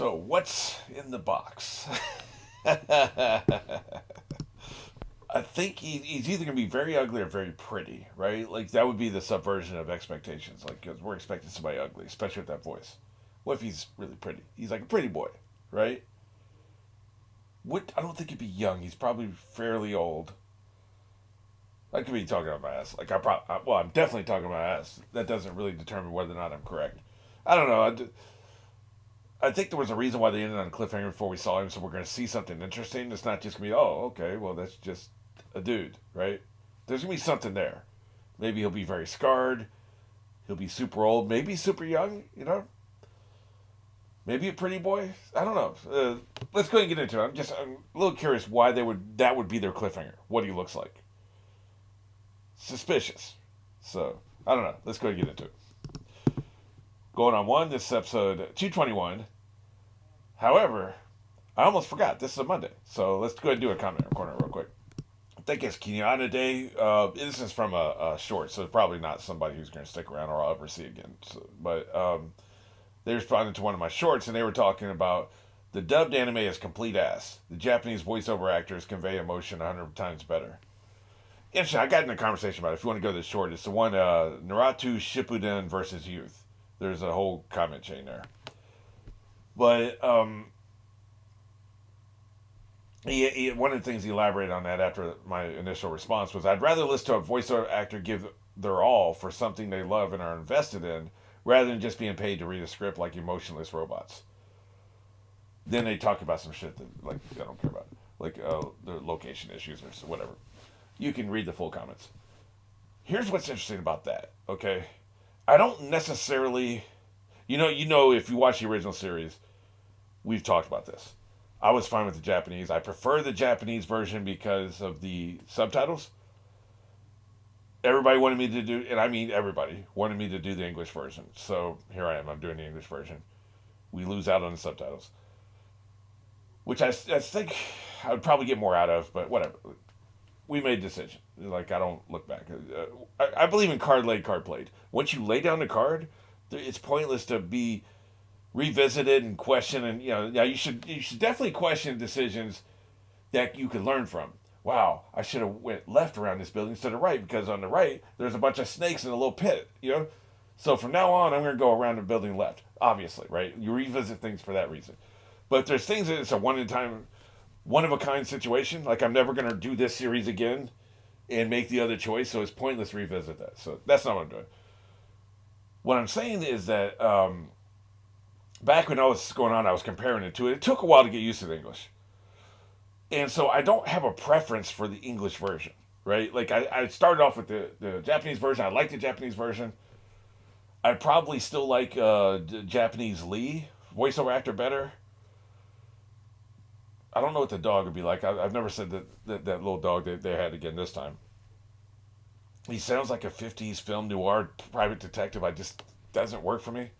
So, what's in the box? I think he's either going to be very ugly or very pretty, right? Like, that would be the subversion of expectations. Like, 'cause we're expecting somebody ugly, especially with that voice. What if he's really pretty? He's like a pretty boy, right? What? I don't think he'd be young. He's probably fairly old. I could be talking about my ass. Like, I'm definitely talking about my ass. That doesn't really determine whether or not I'm correct. I don't know. I think there was a reason why they ended on a cliffhanger before we saw him, so we're going to see something interesting. It's not just going to be, oh, okay, well, that's just a dude, right? There's going to be something there. Maybe he'll be very scarred. He'll be super old. Maybe super young, you know? Maybe a pretty boy. I don't know. Let's go ahead and get into it. I'm a little curious why that would be their cliffhanger. What he looks like. Suspicious. So, I don't know. Let's go ahead and get into it. Going on one, this is episode 221. However, I almost forgot. This is a Monday. So let's go ahead and do a comment corner real quick. I think it's Kinyana Day. This is from a short, so probably not somebody who's going to stick around or I'll ever see again. So, but they responded to one of my shorts, and they were talking about the dubbed anime is complete ass. The Japanese voiceover actors convey emotion 100 times better. Interesting. I got in a conversation about it. If you want to go to the short, it's the one Naruto Shippuden versus Youth. There's a whole comment chain there. But one of the things he elaborated on that after my initial response was, I'd rather listen to a voiceover actor give their all for something they love and are invested in, rather than just being paid to read a script like emotionless robots. Then they talk about some shit that like I don't care about, like the location issues or whatever. You can read the full comments. Here's what's interesting about that. Okay, I don't necessarily, if you watch the original series, we've talked about this. I was fine with the Japanese. I prefer the Japanese version because of the subtitles. Everybody wanted me to do, and I mean everybody, wanted me to do the English version. So here I am. I'm doing the English version. We lose out on the subtitles. Which I think I would probably get more out of, but whatever. We made a decision. Like, I don't look back. I believe in card laid, card played. Once you lay down the card, it's pointless to be revisited and questioned. And, yeah, you should definitely question decisions that you could learn from. Wow, I should have went left around this building instead of right, because on the right, there's a bunch of snakes in a little pit, So from now on, I'm going to go around the building left, obviously, right? You revisit things for that reason. But if there's things that it's a one of a kind situation, like I'm never going to do this series again and make the other choice, so it's pointless to revisit that. So that's not what I'm doing. What I'm saying is that back when I was going on, I was comparing it to it. It took a while to get used to the English. And so I don't have a preference for the English version, right? Like I started off with the Japanese version. I like the Japanese version. I probably still like the Japanese Lee voiceover actor better. I don't know what the dog would be like. I've never said that little dog that they had again this time. He sounds like a 50s film noir private detective. I just doesn't work for me.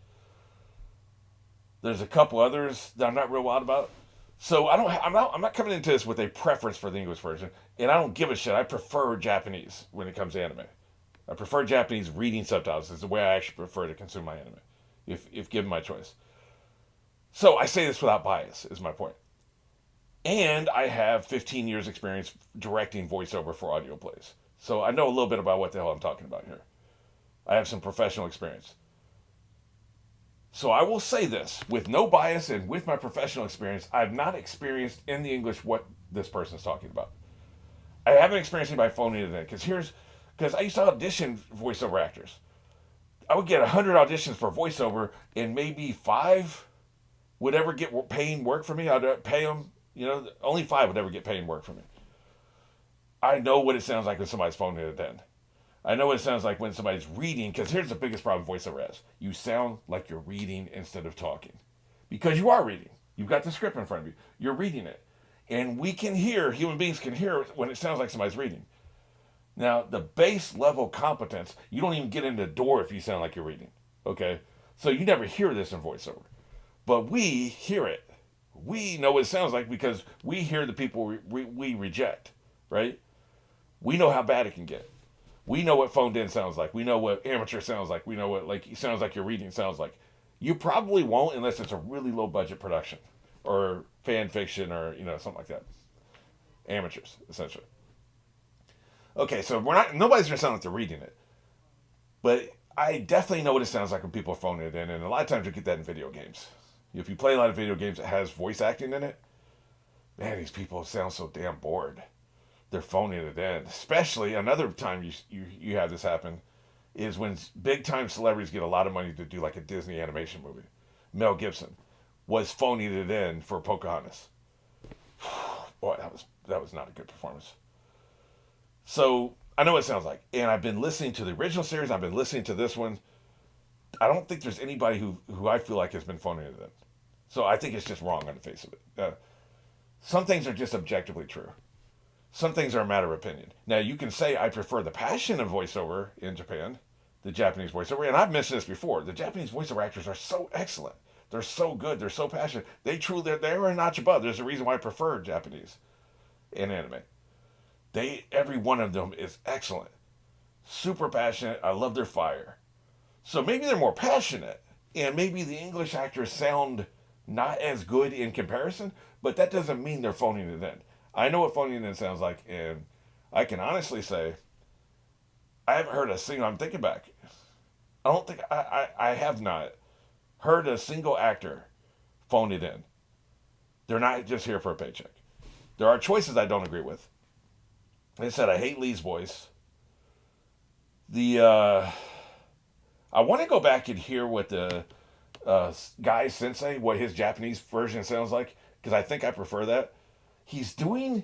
There's a couple others that I'm not real wild about. So I'm not coming into this with a preference for the English version, and I don't give a shit. I prefer Japanese when it comes to anime. I prefer Japanese reading subtitles. It's the way I actually prefer to consume my anime, if given my choice. So I say this without bias, is my point. And I have 15 years experience directing voiceover for audio plays. So I know a little bit about what the hell I'm talking about here. I have some professional experience. So I will say this, with no bias and with my professional experience, I've not experienced in the English what this person's talking about. I haven't experienced anybody phoning it in, because I used to audition voiceover actors. I would get 100 auditions for voiceover, and maybe 5 would ever get paying work for me. I'd pay them. Only 5 would ever get paying work for me. I know what it sounds like when somebody's phoning it in. I know what it sounds like when somebody's reading, because here's the biggest problem voiceover has. You sound like you're reading instead of talking. Because you are reading. You've got the script in front of you. You're reading it. And human beings can hear when it sounds like somebody's reading. Now, the base level competence, you don't even get in the door if you sound like you're reading. Okay? So you never hear this in voiceover. But we hear it. We know what it sounds like because we hear the people we reject, right? We know how bad it can get. We know what phoned in sounds like. We know what amateur sounds like. We know what it sounds like your reading sounds like. You probably won't unless it's a really low budget production or fan fiction or something like that. Amateurs essentially. Okay, so we're not. Nobody's gonna sound like they're reading it, but I definitely know what it sounds like when people are phoning it in, and a lot of times you get that in video games. If you play a lot of video games that has voice acting in it, man, these people sound so damn bored. They're phoning it in. Especially another time you have this happen is when big time celebrities get a lot of money to do like a Disney animation movie. Mel Gibson was phoning it in for Pocahontas. Boy, that was not a good performance. So I know what it sounds like, and I've been listening to the original series. I've been listening to this one. I don't think there's anybody who I feel like has been phoning it in. So I think it's just wrong on the face of it. Some things are just objectively true. Some things are a matter of opinion. Now you can say I prefer the passion of voiceover in Japan, the Japanese voiceover, and I've mentioned this before. The Japanese voiceover actors are so excellent. They're so good. They're so passionate. They're a notch above. There's a reason why I prefer Japanese in anime. Every one of them is excellent. Super passionate. I love their fire. So maybe they're more passionate, and maybe the English actors sound not as good in comparison, but that doesn't mean they're phoning it in. I know what phoning it in sounds like, and I can honestly say I haven't heard a single. I'm thinking back. I don't think I have not heard a single actor phone it in. They're not just here for a paycheck. There are choices I don't agree with. Like I said, I hate Lee's voice. The I want to go back and hear what the guy sensei, what his Japanese version sounds like, because I think I prefer that. He's doing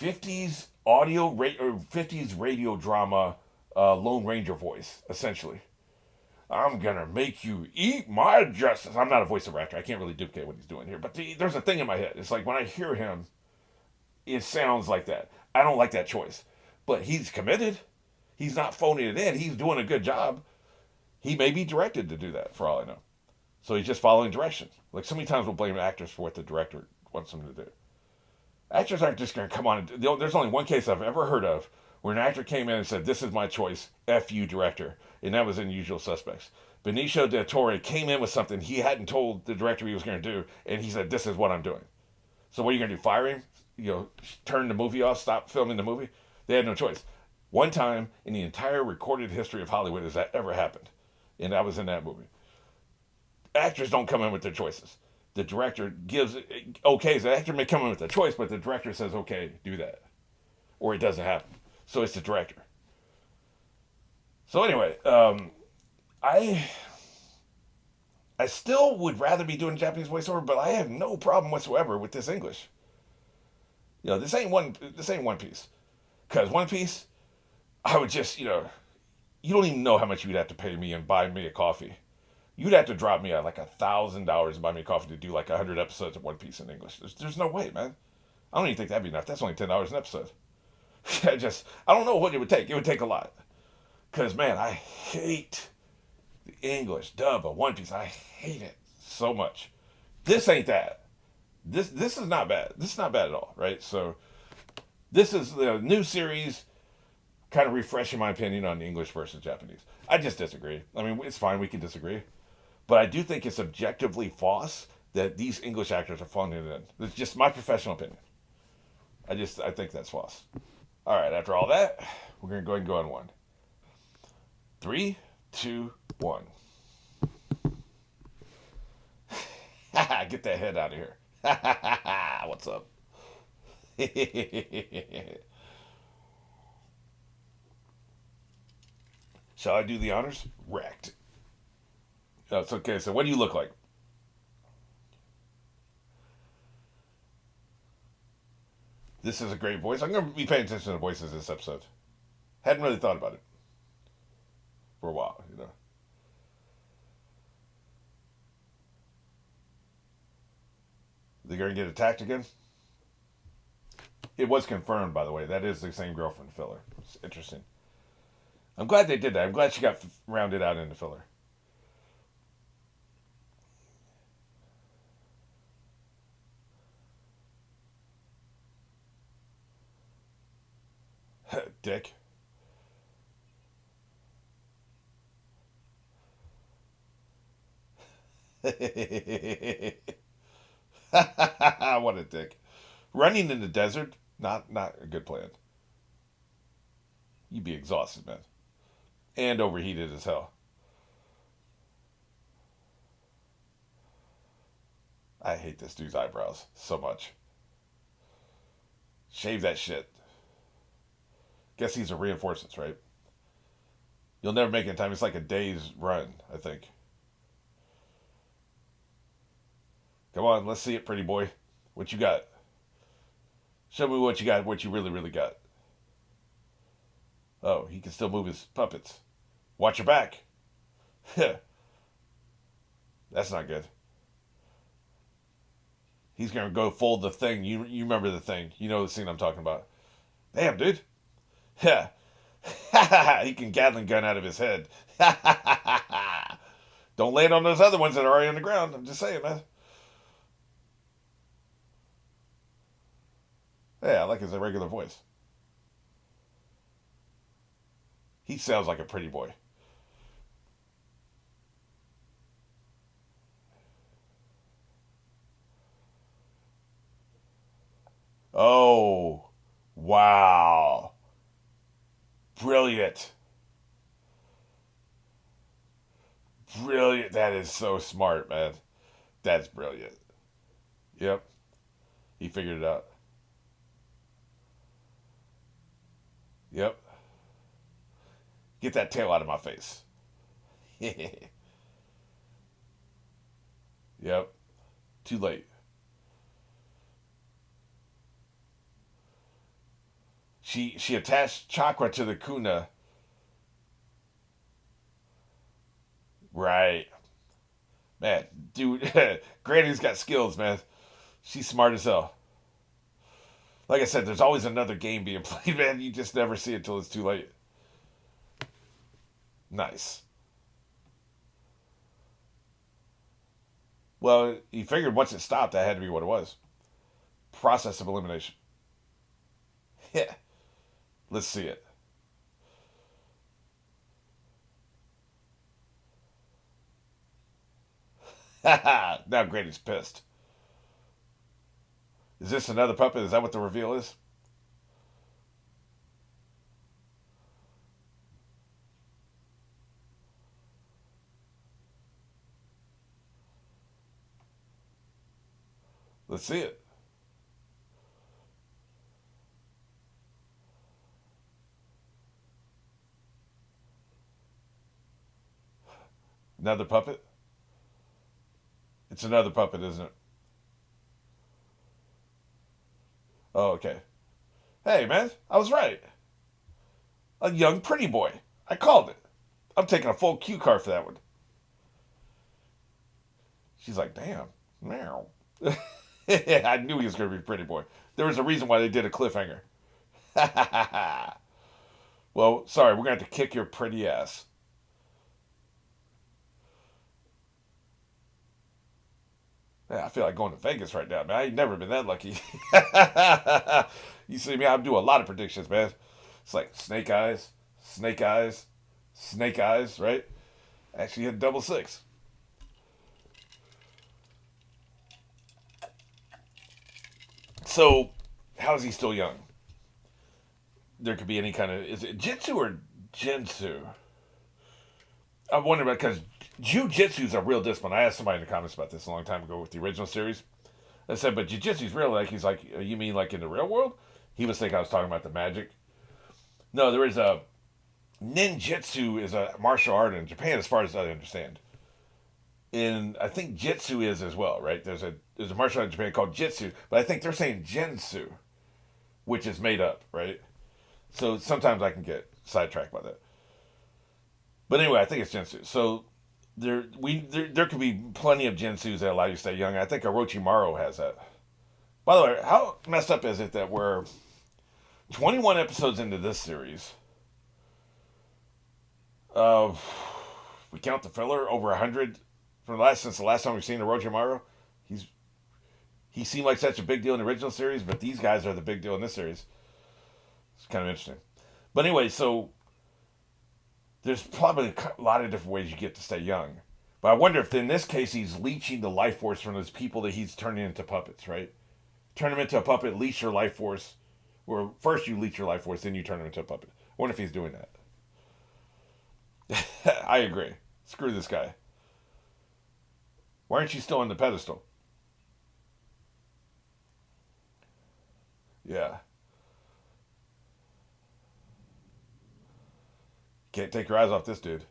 50s or 50s radio drama Lone Ranger voice, essentially. I'm gonna make you eat my justice. I'm not a voiceover actor. I can't really duplicate what he's doing here, but there's a thing in my head. It's like when I hear him, it sounds like that. I don't like that choice, but he's committed. He's not phoning it in. He's doing a good job. He may be directed to do that, for all I know. So he's just following directions. Like so many times we'll blame actors for what the director wants them to do. Actors aren't just going to come on. There's only one case I've ever heard of where an actor came in and said, "This is my choice, F you, director." And that was in Usual Suspects. Benicio del Toro came in with something he hadn't told the director he was going to do, and he said, "This is what I'm doing." So what are you going to do, fire him? Turn the movie off, stop filming the movie? They had no choice. One time in the entire recorded history of Hollywood has that ever happened. And that was in that movie. Actors don't come in with their choices. The director gives okay. So the actor may come in with a choice, but the director says, "Okay, do that," or it doesn't happen. So it's the director. So anyway, I I still would rather be doing Japanese voiceover, but I have no problem whatsoever with this English. This ain't One Piece. Because One Piece, I would just you don't even know how much you'd have to pay me and buy me a coffee. You'd have to drop me at like $1,000 to buy me a coffee to do like 100 episodes of One Piece in English. There's no way, man. I don't even think that'd be enough. That's only $10 an episode. I don't know what it would take. It would take a lot. Cause man, I hate the English dub of One Piece. I hate it so much. This ain't that. This is not bad. This is not bad at all, right? So this is the new series, kind of refreshing my opinion on the English versus Japanese. I just disagree. I mean, it's fine. We can disagree. But I do think it's objectively false that these English actors are phoning it in. It's just my professional opinion. I think that's false. All right, after all that, we're going to go ahead and go on one. 3, 2, 1. Get that head out of here. What's up? Shall I do the honors? Wrecked. That's okay. So, what do you look like? This is a great voice. I'm going to be paying attention to voices this episode. Hadn't really thought about it for a while. They're going to get attacked again? It was confirmed, by the way. That is the same girl from filler. It's interesting. I'm glad they did that. I'm glad she got rounded out into filler. Dick. What a dick. Running in the desert, not a good plan. You'd be exhausted, man. And overheated as hell. I hate this dude's eyebrows so much. Shave that shit. Guess these are reinforcements, right? You'll never make it in time. It's like a day's run, I think. Come on, let's see it, pretty boy. What you got? Show me what you got, what you really, really got. Oh, he can still move his puppets. Watch your back. That's not good. He's gonna go fold the thing. You remember the thing. You know the scene I'm talking about. Damn, dude. Yeah. He can Gatling gun out of his head. Don't land on those other ones that are already on the ground. I'm just saying, man. Yeah, I like his regular voice. He sounds like a pretty boy. Oh, wow. Brilliant. Brilliant. That is so smart, man. That's brilliant. Yep. He figured it out. Yep. Get that tail out of my face. Yep. Too late. She attached chakra to the kuna. Right. Man, dude, Granny's got skills, man. She's smart as hell. Like I said, there's always another game being played, man. You just never see it till it's too late. Nice. Well, he figured once it stopped, that had to be what it was. Process of elimination. Yeah. Let's see it. Now Granny's pissed. Is this another puppet? Is that what the reveal is? Let's see it. Another puppet? It's another puppet, isn't it? Oh, okay. Hey, man, I was right. A young pretty boy. I called it. I'm taking a full cue card for that one. She's like, damn. Meow. I knew he was going to be a pretty boy. There was a reason why they did a cliffhanger. Well, sorry, we're going to have to kick your pretty ass. Man, I feel like going to Vegas right now, man. I ain't never been that lucky. You see me, I do a lot of predictions, man. It's like snake eyes, snake eyes, snake eyes, right? Actually hit double six. So, how is he still young? There could be any kind of. Is it Jitsu or Jinsu? I wonder about because Jiu-Jitsu is a real discipline. I asked somebody in the comments about this a long time ago with the original series. I said, but Jiu-Jitsu is real. Like, he's like, you mean like in the real world? He was thinking I was talking about the magic. No, there is a. Ninjutsu is a martial art in Japan, as far as I understand. And I think Jitsu is as well, right? There's a martial art in Japan called Jitsu, but I think they're saying Jinsu, which is made up, right? So sometimes I can get sidetracked by that. But anyway, I think it's Jinsu. So there could be plenty of Jinsus that allow you to stay young. I think Orochimaru has that. By the way, how messed up is it that we're 21 episodes into this series? Uh, we count the filler over 100 from since the last time we've seen Orochimaru. He's he seemed like such a big deal in the original series, but these guys are the big deal in this series. It's kind of interesting. But anyway, so there's probably a lot of different ways you get to stay young. But I wonder if in this case he's leeching the life force from those people that he's turning into puppets, right? Turn him into a puppet, leech your life force. Or first you leech your life force, then you turn him into a puppet. I wonder if he's doing that. I agree. Screw this guy. Why aren't you still on the pedestal? Yeah. Can't take your eyes off this dude.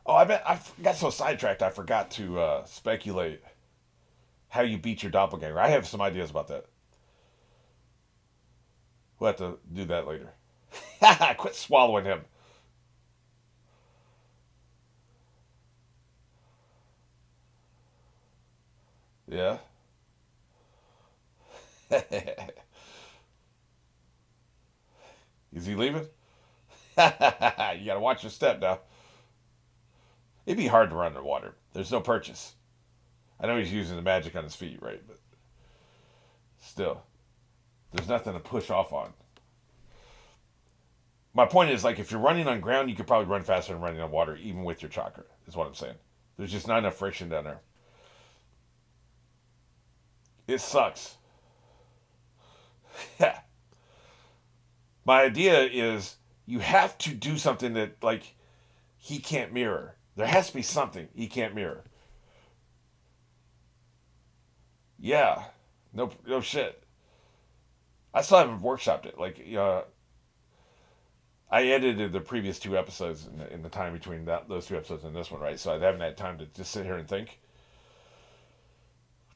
Oh, I got so sidetracked I forgot to speculate how you beat your doppelganger. I have some ideas about that. We'll have to do that later. Quit swallowing him. Yeah. Is he leaving? You gotta watch your step now. It'd be hard to run underwater. There's no purchase. I know he's using the magic on his feet, right? But still, there's nothing to push off on. My point is, like, if you're running on ground, you could probably run faster than running on water, even with your chakra, is what I'm saying. There's just not enough friction down there. It sucks. Yeah. My idea is you have to do something that, like, he can't mirror. There has to be something he can't mirror. Yeah. No, no shit. I still haven't workshopped it. Like, I edited the previous two episodes in the time between those two episodes and this one, right? So I haven't had time to just sit here and think.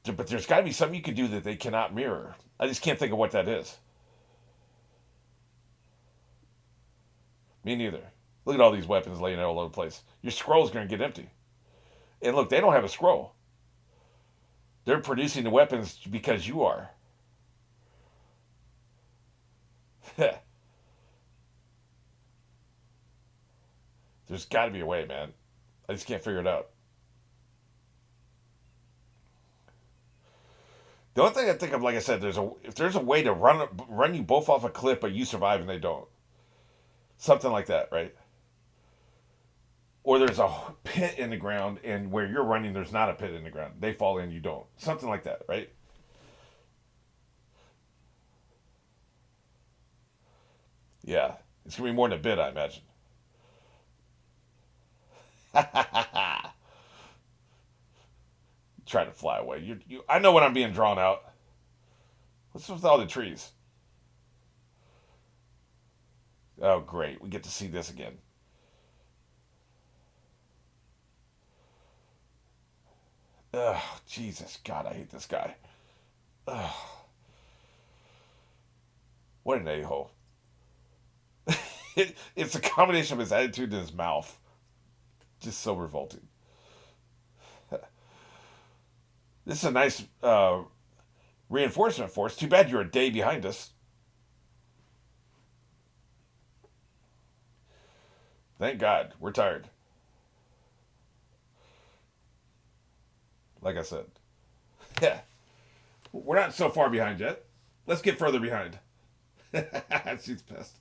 But there's got to be something you can do that they cannot mirror. I just can't think of what that is. Me neither. Look at all these weapons laying all over the place. Your scroll's going to get empty. And look, they don't have a scroll. They're producing the weapons because you are. There's got to be a way, man. I just can't figure it out. The only thing I think of, like I said, if there's a way to run you both off a cliff, but you survive and they don't, something like that, right? Or there's a pit in the ground, and where you're running, there's not a pit in the ground. They fall in, you don't. Something like that, right? Yeah, it's gonna be more than a bit, I imagine. Trying to fly away. I know when I'm being drawn out. What's with all the trees? Oh, great. We get to see this again. Ugh, Jesus. God, I hate this guy. Ugh, what an a-hole. It's a combination of his attitude and his mouth. Just so revolting. This is a nice reinforcement force. Too bad you're a day behind us. Thank God. We're tired. Like I said. Yeah. We're not so far behind yet. Let's get further behind. She's pissed.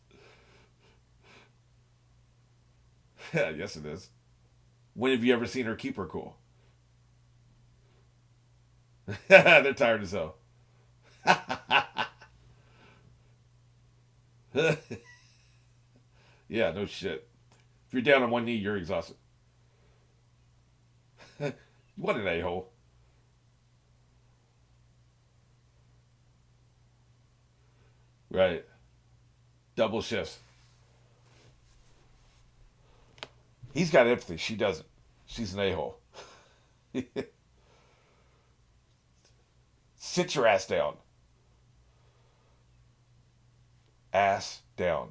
Yeah, yes, it is. When have you ever seen her keep her cool? They're tired as hell. Yeah, no shit. If you're down on one knee, you're exhausted. What an a-hole. Right. Double shifts. He's got empathy. She doesn't. She's an a-hole. Sit your ass down. Ass down.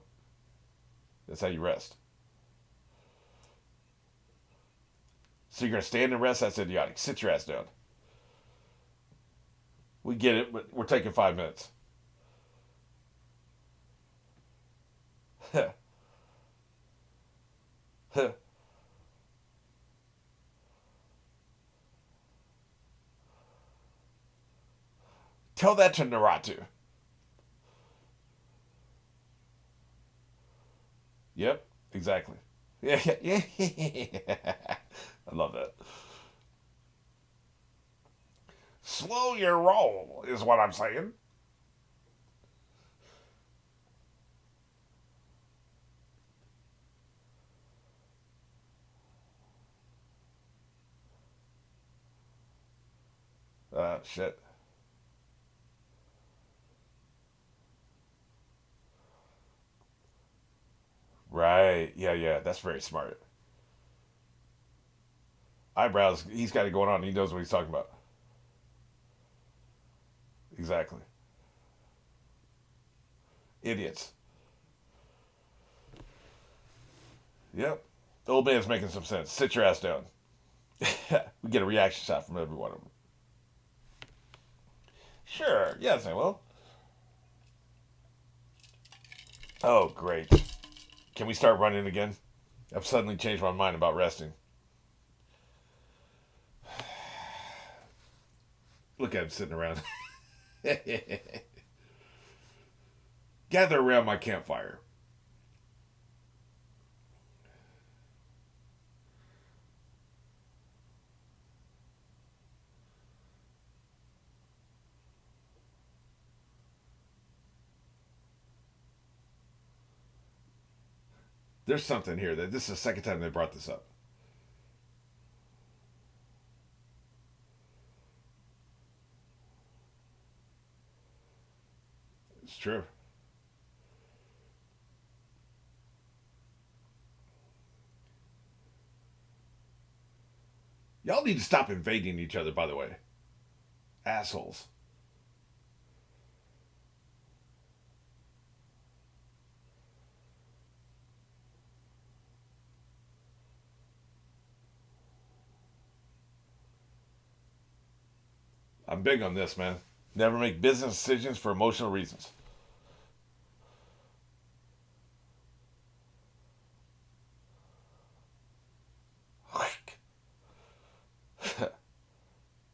That's how you rest. So you're going to stand and rest? That's idiotic. Sit your ass down. We get it, but we're taking 5 minutes. Tell that to Naruto. Yep, exactly. Yeah, yeah, yeah. I love that. Slow your roll is what I'm saying. Shit. Right. Yeah, yeah. That's very smart. Eyebrows. He's got it going on. He knows what he's talking about. Exactly. Idiots. Yep. The old man's making some sense. Sit your ass down. We get a reaction shot from every one of them. Sure. Yes, I will. Oh, great. Can we start running again? I've suddenly changed my mind about resting. Look at him sitting around. Gather around my campfire. There's something here that this is the second time they brought this up. It's true. Y'all need to stop invading each other, by the way. Assholes. I'm big on this, man. Never make business decisions for emotional reasons.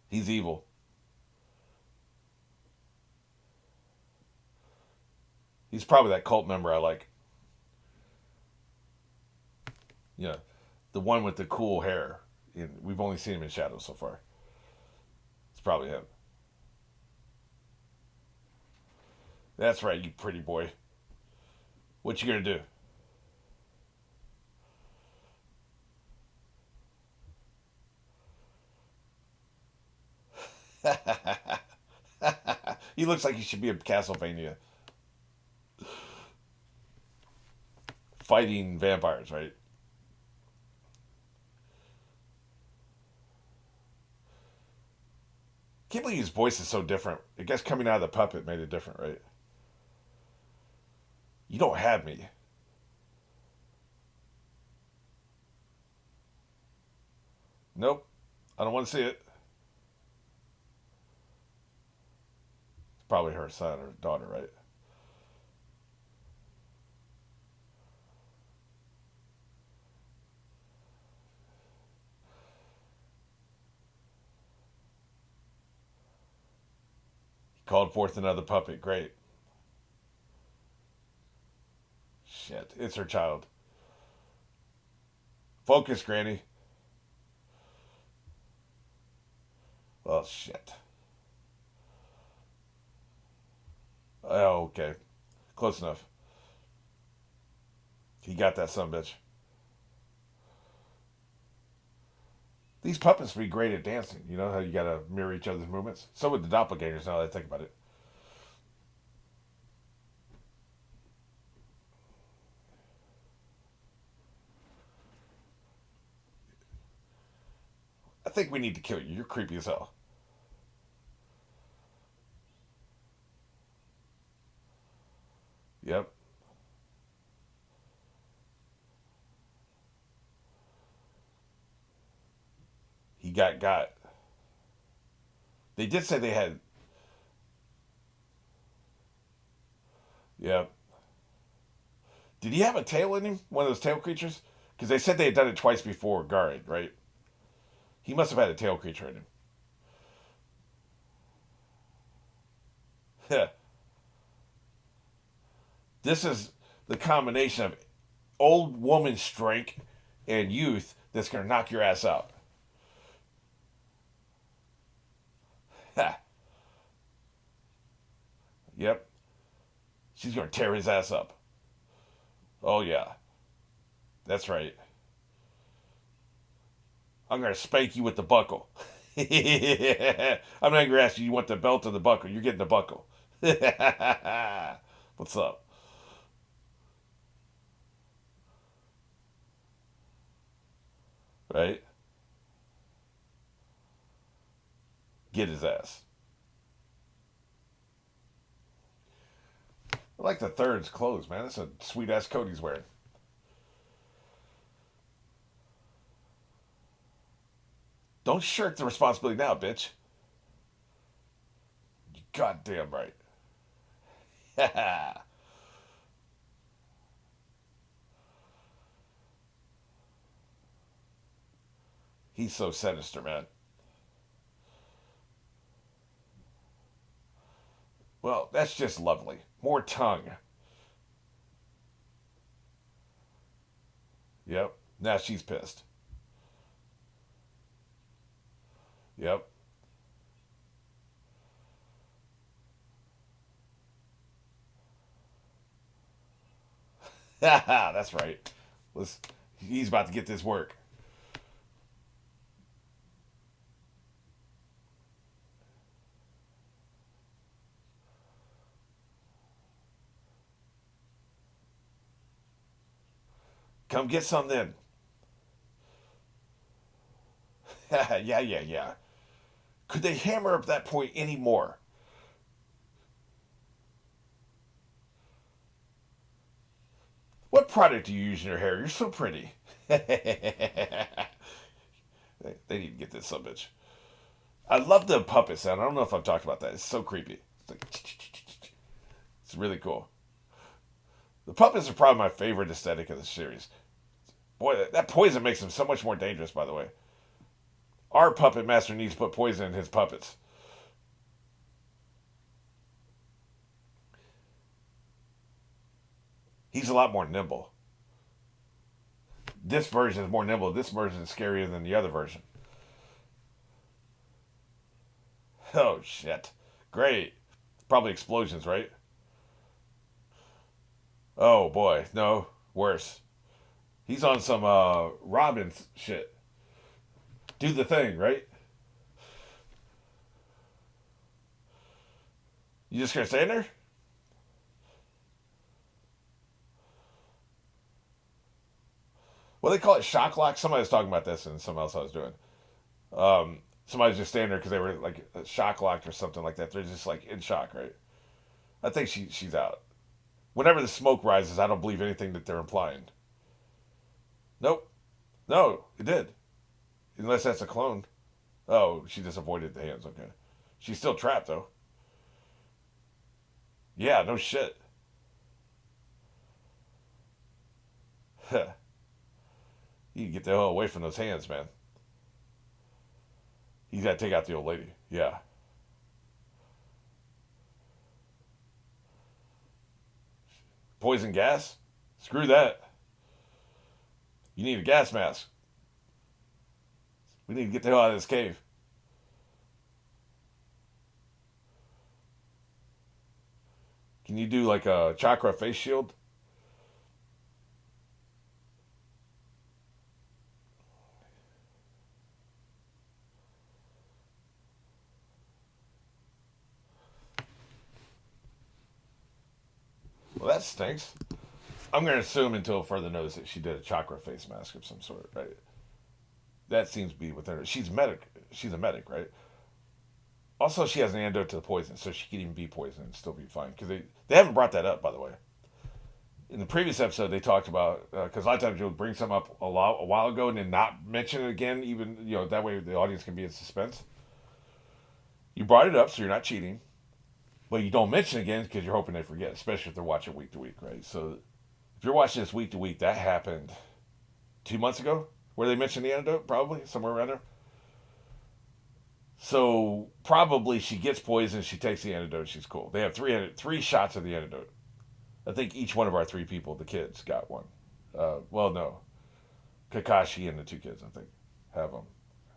He's evil. He's probably that cult member I like. You know, the one with the cool hair. We've only seen him in shadows so far. It's probably him. That's right, you pretty boy. What you gonna do? He looks like he should be in Castlevania fighting vampires, right? Can't believe his voice is so different. I guess coming out of the puppet made it different, right? You don't have me. Nope. I don't want to see it. It's probably her son or daughter, right? He called forth another puppet. Great. Shit. It's her child. Focus, Granny. Oh, shit. Oh, okay. Close enough. He got that son bitch. These puppets would be great at dancing. You know how you gotta mirror each other's movements? So would the doppelgangers now that I think about it. I think we need to kill you. You're creepy as hell. Yep. He got. They did say they had. Yep. Did he have a tail in him? One of those tail creatures? Because they said they had done it twice before Guard, right? He must have had a tail creature in him. This is the combination of old woman strength and youth that's going to knock your ass out. Ha. Yep. She's going to tear his ass up. Oh, yeah. That's right. I'm going to spank you with the buckle. I'm not going to ask you want the belt or the buckle. You're getting the buckle. What's up? Right? Get his ass. I like the third's clothes, man. That's a sweet ass coat he's wearing. Don't shirk the responsibility now, bitch. You goddamn right. He's so sinister, man. Well, that's just lovely. More tongue. Yep. Now she's pissed. Yep. That's right. He's about to get this work. Come get some then. Yeah. Could they hammer up that point any more? What product do you use in your hair? You're so pretty. They need to get this some bitch. I love the puppet sound. I don't know if I've talked about that. It's so creepy. It's like, it's really cool. The puppets are probably my favorite aesthetic of the series. Boy, that poison makes them so much more dangerous, by the way. Our puppet master needs to put poison in his puppets. He's a lot more nimble. This version is more nimble. This version is scarier than the other version. Oh, shit. Great. Probably explosions, right? Oh, boy. No. Worse. He's on some Robin shit. Do the thing, right? You just gonna stay in there? Well, they call it shock lock. Somebody was talking about this and something else I was doing. Somebody's just standing there because they were like shock locked or something like that. They're just like in shock, right? I think she's out. Whenever the smoke rises, I don't believe anything that they're implying. Nope. No, it did. Unless that's a clone. Oh, she just avoided the hands. Okay. She's still trapped, though. Yeah, no shit. You can get the hell away from those hands, man. He's got to take out the old lady. Yeah. Poison gas? Screw that. You need a gas mask. We need to get the hell out of this cave. Can you do like a chakra face shield? Well, that stinks. I'm going to assume until further notice that she did a chakra face mask of some sort, right? That seems to be within her. She's medic. She's a medic, right? Also, she has an antidote to the poison, so she can even be poisoned and still be fine. Because they haven't brought that up, by the way. In the previous episode, they talked about because a lot of times you'll bring some up a while ago and then not mention it again. Even that way the audience can be in suspense. You brought it up, so you're not cheating, but you don't mention it again because you're hoping they forget, especially if they're watching week to week, right? So if you're watching this week to week, that happened 2 months ago, where they mentioned the antidote, probably somewhere around there. So probably she gets poisoned, she takes the antidote, she's cool. They have three shots of the antidote. I think each one of our three people, the kids, got one. Well, no. Kakashi and the two kids, I think, have them.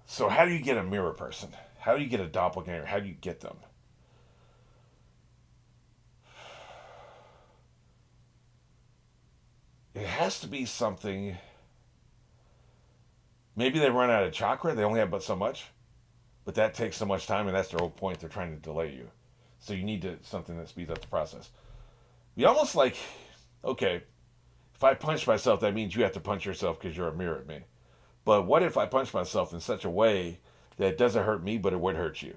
So how do you get a mirror person? How do you get a doppelganger? How do you get them? It has to be something. Maybe they run out of chakra. They only have but so much, but that takes so much time, and that's their whole point. They're trying to delay you, so you need something that speeds up the process. Be almost like, okay, if I punch myself, that means you have to punch yourself because you're a mirror at me. But what if I punch myself in such a way that it doesn't hurt me, but it would hurt you?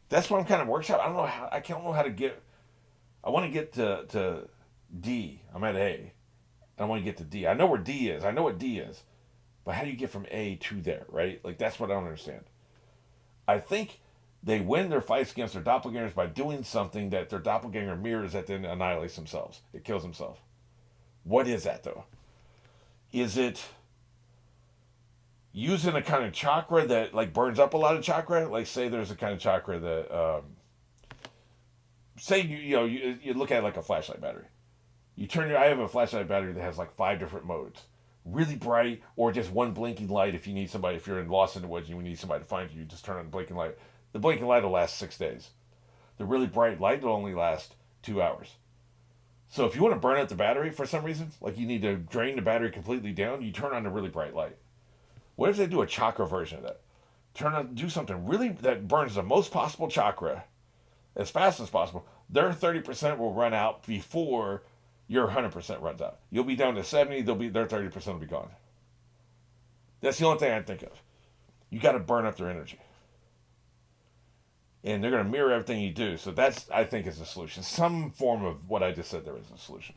That's what I'm kind of workshop. I don't know how. I don't know how to get. I want to get to D. I'm at A. I want to get to D. I know where D is. I know what D is. But how do you get from A to there, right? Like, that's what I don't understand. I think they win their fights against their doppelgangers by doing something that their doppelganger mirrors that then annihilates themselves. It kills himself. What is that, though? Is it using a kind of chakra that, like, burns up a lot of chakra? Like, say there's a kind of chakra that, say, you look at it like a flashlight battery. I have a flashlight battery that has like 5 different modes. Really bright, or just one blinking light if you need somebody, if you're lost in the woods and you need somebody to find you, just turn on the blinking light. The blinking light will last 6 days. The really bright light will only last 2 hours. So if you want to burn out the battery for some reason, like you need to drain the battery completely down, you turn on the really bright light. What if they do a chakra version of that? Do something really that burns the most possible chakra as fast as possible. Their 30% will run out before your 100% runs out. You'll be down to 70, their 30% will be gone. That's the only thing I think of. You got to burn up their energy. And they're going to mirror everything you do. So that's, I think, is the solution. Some form of what I just said there is a solution.